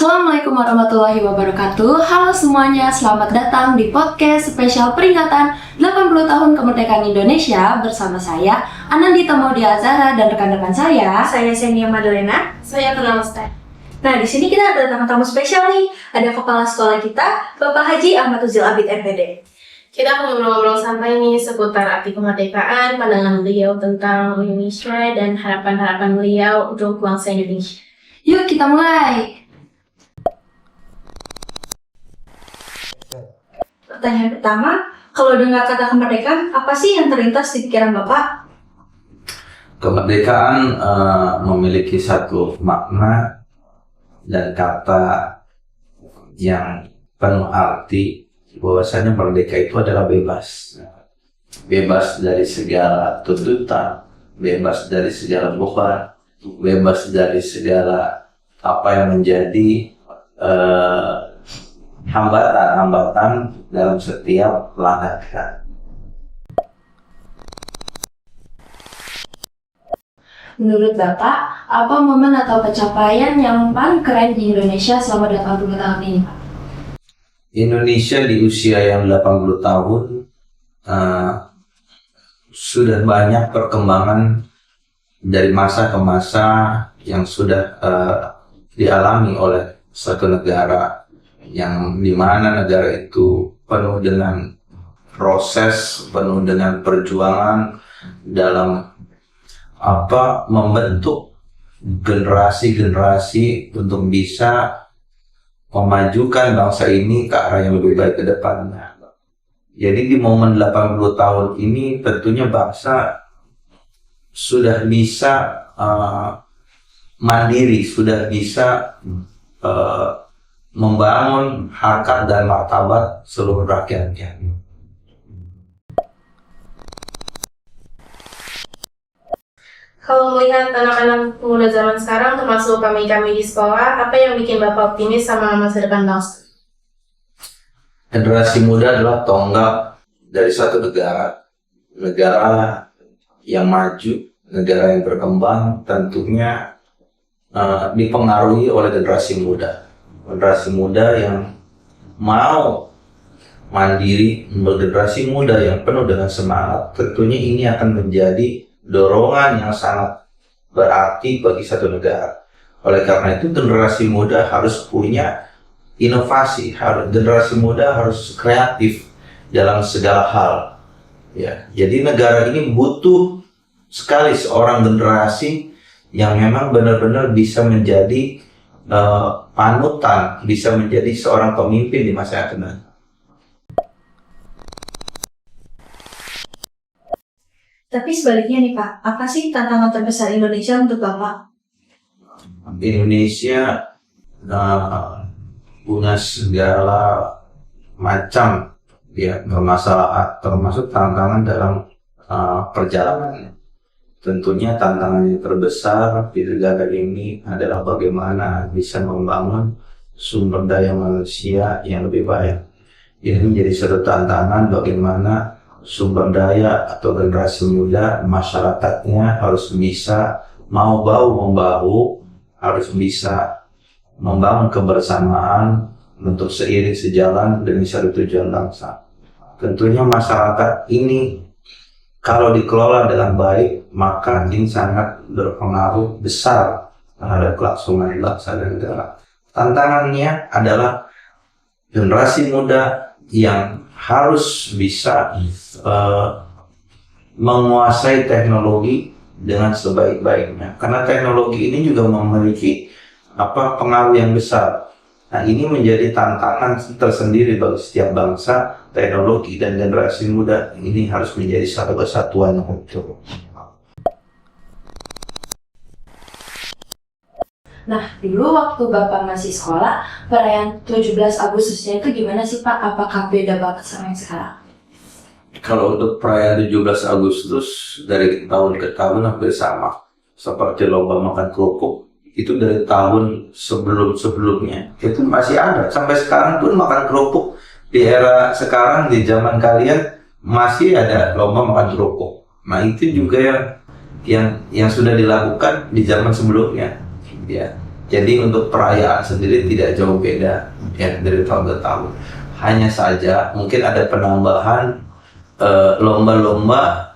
Assalamualaikum warahmatullahi wabarakatuh. Halo semuanya, selamat datang di podcast spesial peringatan 80 tahun kemerdekaan Indonesia bersama saya Anandita Maudia Azhara dan rekan-rekan saya Xenia Madalena. Saya kenal Ustaz. Nah, di sini kita ada tamu-tamu spesial nih. Ada kepala sekolah kita, Bapak Haji Ahmad Uzil Abid MPD. Kita akan ngobrol-ngobrol santai nih seputar arti kemerdekaan, pandangan beliau tentang Indonesia, dan harapan-harapan beliau untuk bangsa Indonesia. Yuk kita mulai. Pertanyaan pertama, kalau dengar kata kemerdekaan, apa sih yang terlintas di pikiran Bapak? Kemerdekaan memiliki satu makna dan kata yang penuh arti, bahwasanya merdeka itu adalah bebas. Bebas dari segala tuntutan, bebas dari segala beban, bebas dari segala apa yang menjadi hambatan-hambatan dalam setiap langkah kita. Menurut Bapak, apa momen atau pencapaian yang paling keren di Indonesia selama 80 tahun ini, Pak? Indonesia di usia yang 80 tahun sudah banyak perkembangan dari masa ke masa yang sudah dialami oleh suatu negara, yang dimana negara itu penuh dengan proses, penuh dengan perjuangan dalam membentuk generasi-generasi untuk bisa memajukan bangsa ini ke arah yang lebih baik ke depannya. Jadi di momen 80 tahun ini tentunya bangsa sudah bisa mandiri, sudah bisa membangun harkat dan martabat seluruh rakyatnya. Kalau melihat anak-anak muda zaman sekarang, termasuk kami-kami di sekolah, apa yang bikin Bapak optimis sama masa depan bangsa? Generasi muda adalah tonggak dari suatu negara. Negara yang maju, negara yang berkembang tentunya dipengaruhi oleh generasi muda. Generasi muda yang mau mandiri, generasi muda yang penuh dengan semangat, tentunya ini akan menjadi dorongan yang sangat berarti bagi satu negara. Oleh karena itu generasi muda harus punya inovasi, generasi muda harus kreatif dalam segala hal. Ya, jadi negara ini butuh sekali seorang generasi yang memang benar-benar bisa menjadi panutan, bisa menjadi seorang pemimpin di masa yang akan datang. Tapi sebaliknya nih Pak, apa sih tantangan terbesar Indonesia untuk Bapak? Indonesia punya segala macam permasalahan, termasuk tantangan dalam perjalanan. Tentunya tantangan yang terbesar di negara ini adalah bagaimana bisa membangun sumber daya manusia yang lebih baik. Ini menjadi satu tantangan bagaimana sumber daya atau generasi muda masyarakatnya harus bisa mau bahu-membahu, harus bisa membangun kebersamaan untuk seiring sejalan dengan satu tujuan bangsa. Tentunya masyarakat ini kalau dikelola dengan baik, maka ini sangat berpengaruh besar terhadap kelangsungan bangsa dan negara. Tantangannya adalah generasi muda yang harus bisa menguasai teknologi dengan sebaik-baiknya. Karena teknologi ini juga memiliki pengaruh yang besar. Nah, ini menjadi tantangan tersendiri bagi setiap bangsa. Teknologi dan generasi muda ini harus menjadi satu kesatuan yang utuh. Nah, dulu waktu Bapak masih sekolah, perayaan 17 Agustusnya itu gimana sih Pak? Apakah beda banget sama yang sekarang? Kalau untuk perayaan 17 Agustus dari tahun ke tahun hampir sama. Seperti lomba makan kerupuk, itu dari tahun sebelum-sebelumnya. Itu masih ada. Sampai sekarang pun makan kerupuk. Di era sekarang, di zaman kalian, masih ada lomba makan kerupuk. Nah, itu juga yang sudah dilakukan di zaman sebelumnya. Ya. Jadi untuk perayaan sendiri tidak jauh beda ya dari tahun ke tahun. Hanya saja mungkin ada penambahan lomba-lomba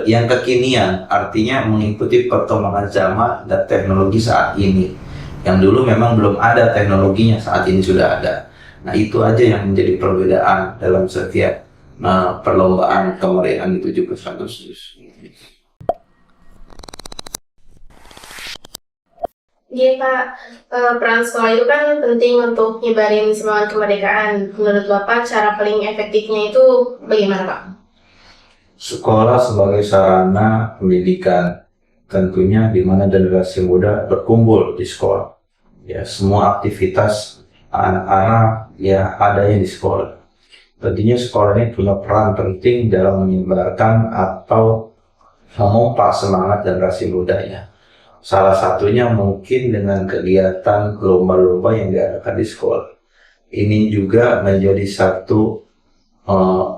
yang kekinian, artinya mengikuti perkembangan zaman dan teknologi saat ini. Yang dulu memang belum ada teknologinya, saat ini sudah ada. Nah itu aja yang menjadi perbedaan dalam setiap perlombaan kemeriahan 17 Agustus. Iya Pak, peran sekolah itu kan penting untuk nyebarin semangat kemerdekaan. Menurut Bapak, cara paling efektifnya itu bagaimana Pak? Sekolah sebagai sarana pendidikan, tentunya di mana generasi muda berkumpul di sekolah. Ya, semua aktivitas anak-anak ya adanya di sekolah. Tentunya sekolah ini punya peran penting dalam menyebarkan atau memompa semangat generasi mudanya. Salah satunya mungkin dengan kegiatan lomba-lomba yang diadakan di sekolah. Ini juga menjadi satu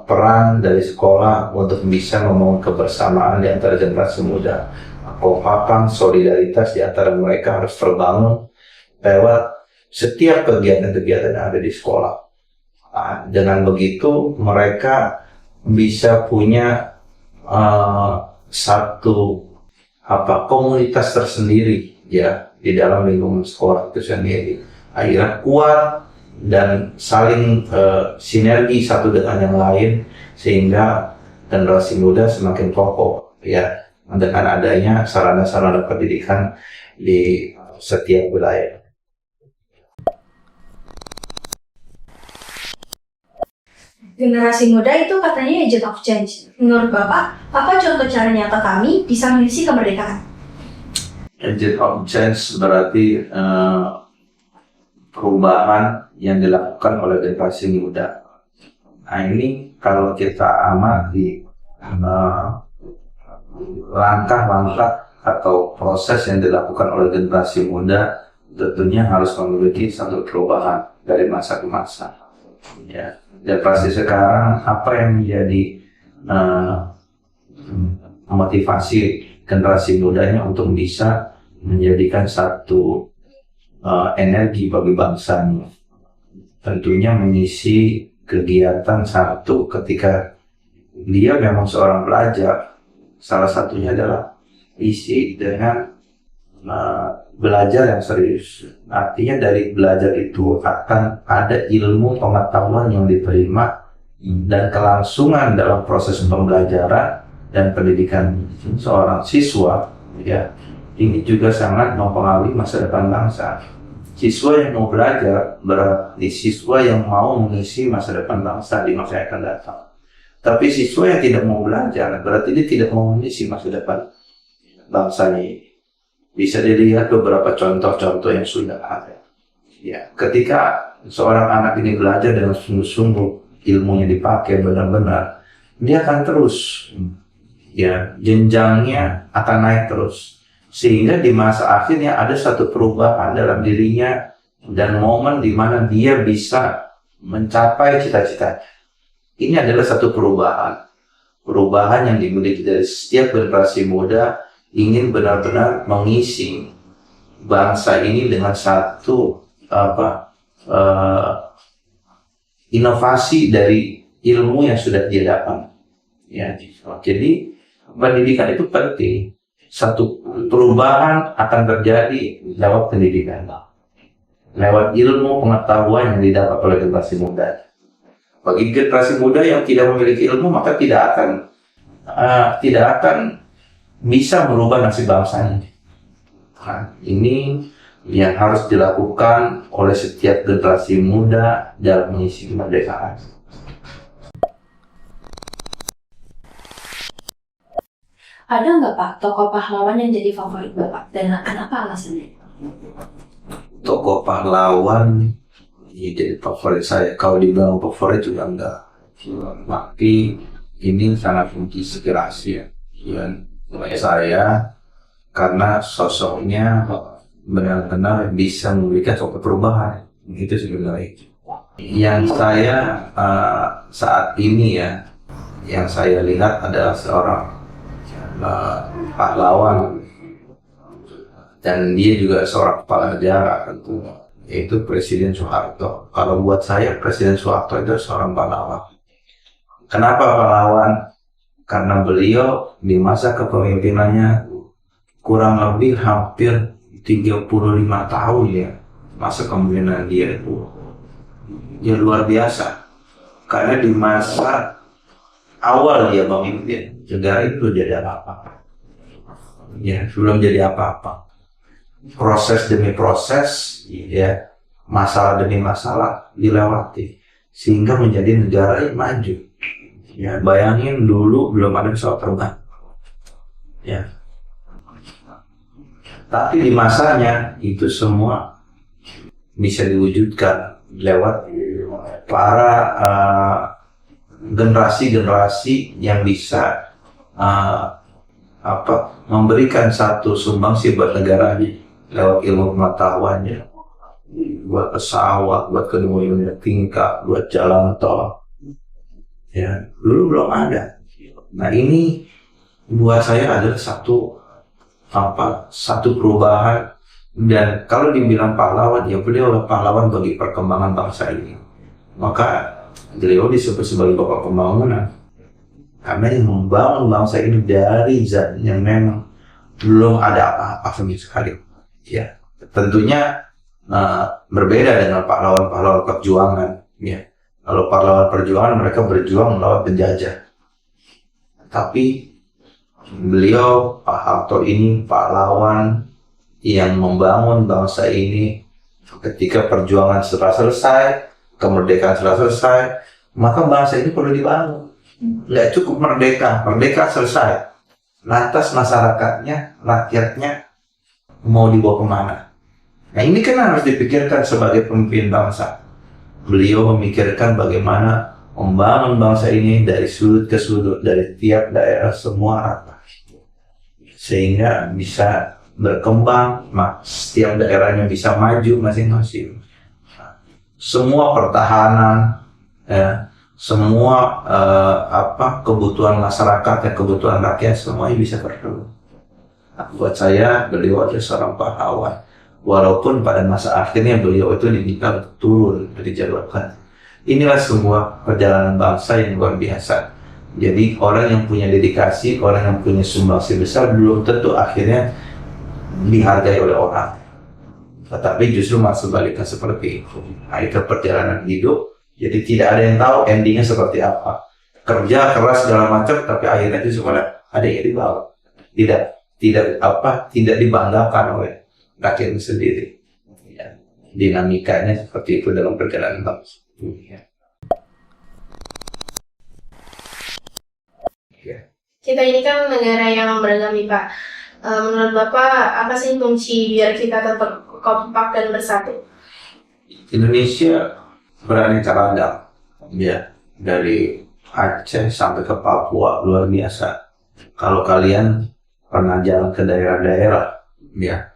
peran dari sekolah untuk bisa membangun kebersamaan di antara generasi muda. Kompakan, solidaritas di antara mereka harus terbangun lewat setiap kegiatan-kegiatan yang ada di sekolah. Dengan begitu mereka bisa punya satu komunitas tersendiri ya di dalam lingkungan sekolah itu sendiri. Akhirnya kuat dan saling sinergi satu dengan yang lain sehingga generasi muda semakin kokoh ya dengan adanya sarana-sarana pendidikan di setiap wilayah. Generasi muda itu katanya agent of change. Menurut Bapak, apa contoh cara nyata kami bisa mengisi kemerdekaan? Agent of change berarti perubahan yang dilakukan oleh generasi muda. Nah ini kalau kita amati langkah-langkah atau proses yang dilakukan oleh generasi muda tentunya harus memiliki satu perubahan dari masa ke masa. Ya. Dan pasti sekarang apa yang menjadi motivasi generasi mudanya untuk bisa menjadikan satu energi bagi bangsanya, tentunya mengisi kegiatan satu ketika dia memang seorang pelajar, salah satunya adalah isi dengan belajar yang serius. Artinya dari belajar itu akan ada ilmu pengetahuan yang diterima dan kelangsungan dalam proses pembelajaran dan pendidikan seorang siswa ya. Ini juga sangat mempengaruhi masa depan bangsa. Siswa yang mau belajar berarti siswa yang mau mengisi masa depan bangsa di masa yang akan datang. Tapi siswa yang tidak mau belajar berarti dia tidak mau mengisi masa depan bangsanya ini. Bisa dilihat beberapa contoh-contoh yang sudah ada. Ya, ketika seorang anak ini belajar dengan sungguh-sungguh, ilmunya dipakai benar-benar, dia akan terus, ya, jenjangnya akan naik terus. Sehingga di masa akhirnya ada satu perubahan dalam dirinya dan momen di mana dia bisa mencapai cita-citanya. Ini adalah satu perubahan yang dimiliki dari setiap generasi muda ingin benar-benar mengisi bangsa ini dengan satu inovasi dari ilmu yang sudah dia dapat. Ya, jadi pendidikan itu penting. Satu perubahan akan terjadi lewat pendidikan, lewat ilmu pengetahuan yang didapat oleh generasi muda. Bagi generasi muda yang tidak memiliki ilmu maka tidak akan bisa merubah nasib bangsanya. Nah, ini yang harus dilakukan oleh setiap generasi muda dalam mengisi kemerdekaan. Ada nggak Pak tokoh pahlawan yang jadi favorit Bapak dan kenapa alasannya? Tokoh pahlawan ini jadi favorit saya. Kalau dibilang favorit juga enggak. Tapi ini sangat menginspirasi ya. Bagi saya karena sosoknya benar-benar bisa memberikan suatu perubahan. Itu sebenarnya yang saya saat ini ya, yang saya lihat adalah seorang pahlawan dan dia juga seorang kepala negara tentu, yaitu Presiden Soeharto. Kalau buat saya Presiden Soeharto itu seorang pahlawan. Kenapa pahlawan? Karena beliau di masa kepemimpinannya kurang lebih hampir 35 tahun ya, masa kepemimpinan dia itu ya luar biasa. Karena di masa awal dia memimpin negara itu jadi apa-apa, ya belum jadi apa-apa. Proses demi proses, ya masalah demi masalah dilewati sehingga menjadi negara yang maju. Ya bayangin dulu belum ada pesawat terbang, ya. Tapi di masanya itu semua bisa diwujudkan lewat para generasi-generasi yang bisa memberikan satu sumbangsi buat negaranya lewat ilmu pengetahuannya, buat pesawat, buat kedua tingkat, buat jalan tol. Ya, dulu belum ada. Nah ini buat saya adalah satu perubahan, dan kalau dibilang pahlawan, ya beliau adalah pahlawan bagi perkembangan bangsa ini. Maka beliau disebut sebagai bapak pembangunan karena yang membangun bangsa ini dari zat yang memang belum ada apa-apa sama sekali. Ya, tentunya berbeda dengan pahlawan-pahlawan perjuangan. Ya, kalau pahlawan perjuangan mereka berjuang melawan penjajah. Tapi beliau Pak Harto ini pahlawan yang membangun bangsa ini. Ketika perjuangan setelah selesai, kemerdekaan setelah selesai, maka bangsa ini perlu dibangun. Nggak cukup merdeka selesai. Lantas masyarakatnya, rakyatnya mau dibawa kemana? Nah ini kan harus dipikirkan sebagai pemimpin bangsa. Beliau memikirkan bagaimana membangun bangsa ini dari sudut ke sudut, dari tiap daerah semua rata, sehingga bisa berkembang, setiap daerahnya bisa maju masing-masing. Semua pertahanan, ya, semua kebutuhan masyarakat dan kebutuhan rakyat semuanya bisa terpenuhi. Buat saya beliau adalah seorang pahlawan, walaupun pada masa akhirnya beliau itu diminta untuk turun dari jabatan. Inilah semua perjalanan bangsa yang luar biasa. Jadi orang yang punya dedikasi, orang yang punya sumbangsi besar belum tentu akhirnya dihargai oleh orang, tetapi justru malah sebaliknya seperti itu. Nah, itu perjalanan hidup. Jadi tidak ada yang tahu endingnya seperti apa. Kerja keras segala macam, tapi akhirnya itu cuma ada yang dibawa. Tidak dibanggakan oleh rakyat sendiri. Ya, dinamikanya seperti itu dalam perjalanan bangsa. Ya. Kita ini kan negara yang beragam, Pak. Menurut Bapak, apa sih kunci biar kita tetap kompak dan bersatu? Indonesia beraneka ragam, ya, dari Aceh sampai ke Papua, luar biasa. Kalau kalian pernah jalan ke daerah-daerah, ya,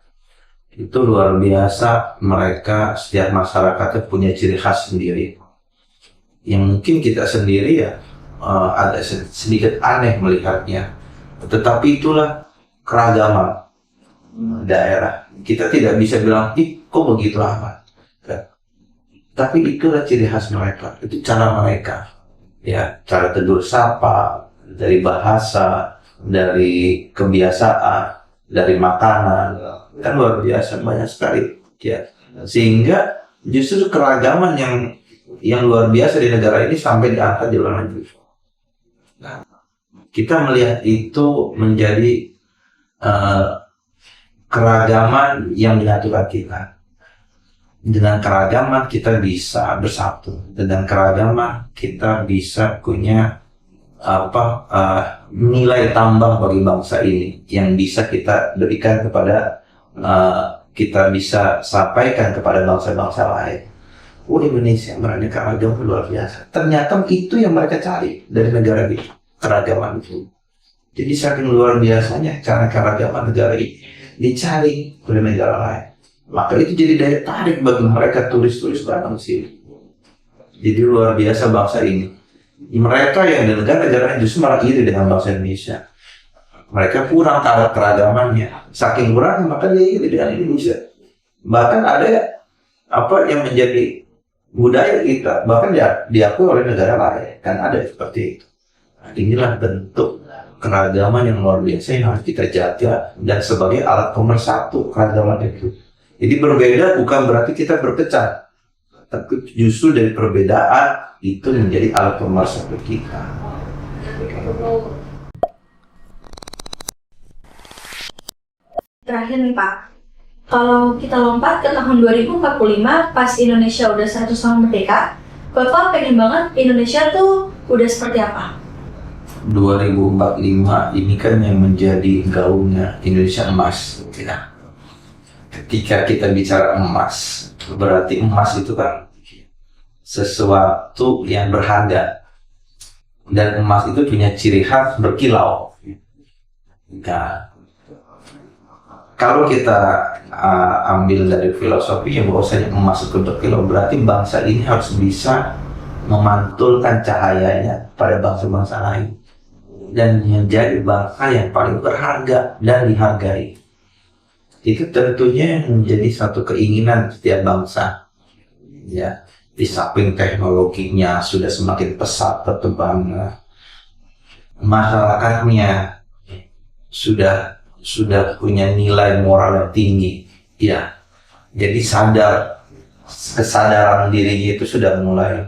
itu luar biasa. Mereka, setiap masyarakatnya punya ciri khas sendiri, yang mungkin kita sendiri ya agak sedikit aneh melihatnya. Tetapi itulah keragaman daerah. Kita tidak bisa bilang, kok begitu amat. Tapi itulah ciri khas mereka, itu cara mereka, ya, cara tegur sapa, dari bahasa, dari kebiasaan, dari makanan, kan luar biasa banyak sekali, ya. Sehingga justru keragaman yang luar biasa di negara ini sampai diangkat di luar negeri. Nah, kita melihat itu menjadi keragaman yang menyatukan kita. Dengan keragaman kita bisa bersatu. Dengan keragaman kita bisa punya nilai tambah bagi bangsa ini yang bisa kita berikan kepada kita bisa sampaikan kepada bangsa-bangsa lain. Indonesia beraneka ragam luar biasa. Ternyata itu yang mereka cari dari negara ini, keragaman itu. Jadi saking luar biasanya cara keragaman negara ini dicari oleh negara lain. Maka itu jadi daya tarik bagi mereka turis-turis datang sini. Jadi luar biasa bangsa ini. Mereka yang di negara-negara justru malah iri dengan bangsa Indonesia. Mereka kurang keragamannya. Saking kurang maka dia tidak Indonesia. Bahkan ada apa yang menjadi budaya kita, bahkan diakui oleh negara lain. Kan ada seperti itu. Nah, inilah bentuk keragaman yang luar biasa yang harus kita jaga dan sebagai alat pemersatu keragaman itu. Jadi berbeda bukan berarti kita berpecah, tapi justru dari perbedaan itu menjadi alat pemersatu kita. Terakhir nih Pak, kalau kita lompat ke tahun 2045 pas Indonesia udah 100 tahun merdeka, Bapak pengen banget Indonesia tuh udah seperti apa? 2045 ini kan yang menjadi gaungnya Indonesia emas. Ya. Ketika kita bicara emas, berarti emas itu kan sesuatu yang berharga, dan emas itu punya ciri khas berkilau. Nah, kalau kita ambil dari filosofi yang bahwasanya emas itu berkilau, berarti bangsa ini harus bisa memantulkan cahayanya pada bangsa-bangsa lain dan menjadi bangsa yang paling berharga dan dihargai. Itu tentunya menjadi satu keinginan setiap bangsa. Ya, di samping teknologinya sudah semakin pesat berkembang, masyarakatnya sudah punya nilai moral yang tinggi. Ya, jadi kesadaran dirinya itu sudah mulai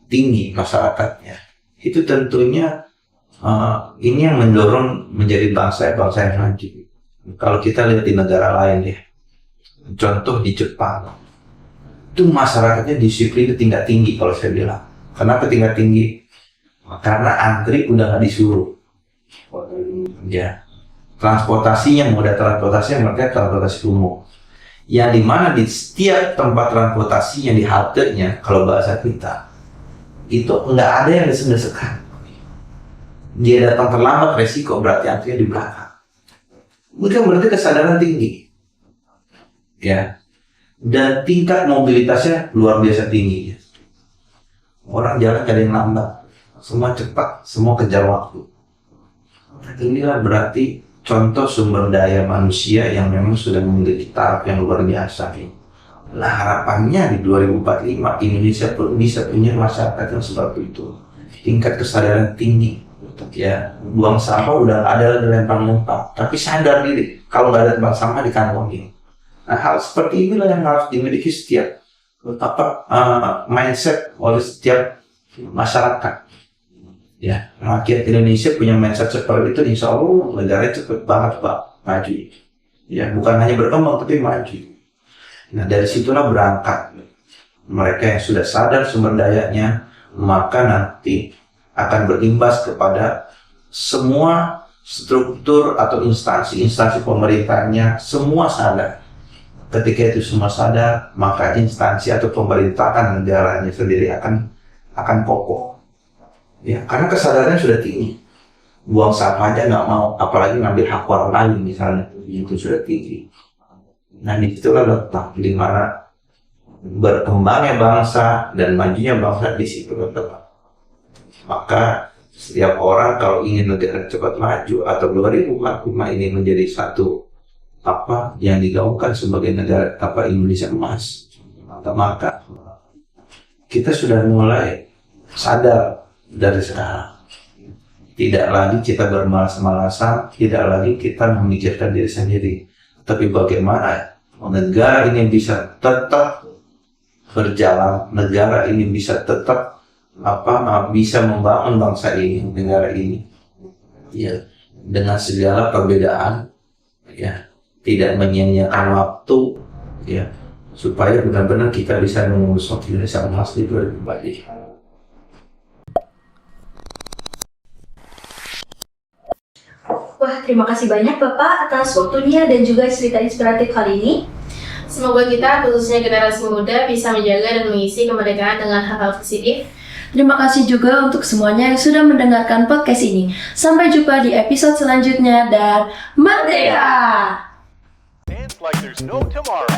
tinggi masyarakatnya. Itu tentunya ini yang mendorong menjadi bangsa yang maju. Kalau kita lihat di negara lain ya, contoh di Jepang, itu masyarakatnya disiplin tingkat tinggi kalau saya bilang. Kenapa tingkat tinggi? Karena antri udah nggak disuruh. Ya, transportasinya moda transportasinya mereka transportasi umum. Yang dimana di setiap tempat transportasi yang di haltenya, kalau bahasa kita, itu nggak ada yang desek-desekan. Dia datang terlambat, resiko berarti antrinya di belakang. Bukan berarti kesadaran tinggi, ya. Dan tingkat mobilitasnya luar biasa tinggi. Orang jalan gak ada yang lambat, semua cepat, semua kejar waktu. Inilah berarti contoh sumber daya manusia yang memang sudah memiliki taraf yang luar biasa. Nah, harapannya di 2045 Indonesia pun bisa punya masyarakat yang seperti itu. Tingkat kesadaran tinggi. Ya, buang sampah udah ada lempar-lempar, tapi sadar diri kalau nggak ada tempat sampah di kantongnya. Nah, hal seperti inilah yang harus dimiliki setiap mindset oleh setiap masyarakat. Ya, rakyat Indonesia punya mindset seperti itu, insya Allah negaranya cepat banget Pak maju. Ya, bukan hanya berkembang tapi maju. Nah, dari situlah berangkat mereka yang sudah sadar sumber dayanya, maka nanti akan berimbas kepada semua struktur atau instansi pemerintahnya, semua sadar. Ketika itu semua sadar, maka instansi atau pemerintahan negaranya sendiri akan kokoh. Ya, karena kesadarannya sudah tinggi. Buang sampah aja nggak mau, apalagi ngambil hak orang lain misalnya, itu sudah tinggi. Nah, disitulah letak di mana berkembangnya bangsa dan majunya bangsa di situ letak. Maka setiap orang kalau ingin negara cepat maju atau 2045 ini menjadi satu yang digaungkan sebagai negara Indonesia emas, maka kita sudah mulai sadar dari sekarang. Tidak lagi kita bermalas-malasan, tidak lagi kita memikirkan diri sendiri, tapi bagaimana negara ini bisa tetap berjalan, negara ini bisa tetap bisa membangun bangsa ini, negara ini, ya, dengan segala perbedaan, ya, tidak menyia-nyiakan waktu, ya, supaya benar-benar kita bisa mengurus Indonesia emas di 2045. Wah, terima kasih banyak Bapak atas waktunya dan juga cerita inspiratif kali ini. Semoga kita, khususnya generasi muda, bisa menjaga dan mengisi kemerdekaan dengan hal-hal positif. Terima kasih juga untuk semuanya yang sudah mendengarkan podcast ini. Sampai jumpa di episode selanjutnya dan merdeka! Dance like there's no tomorrow.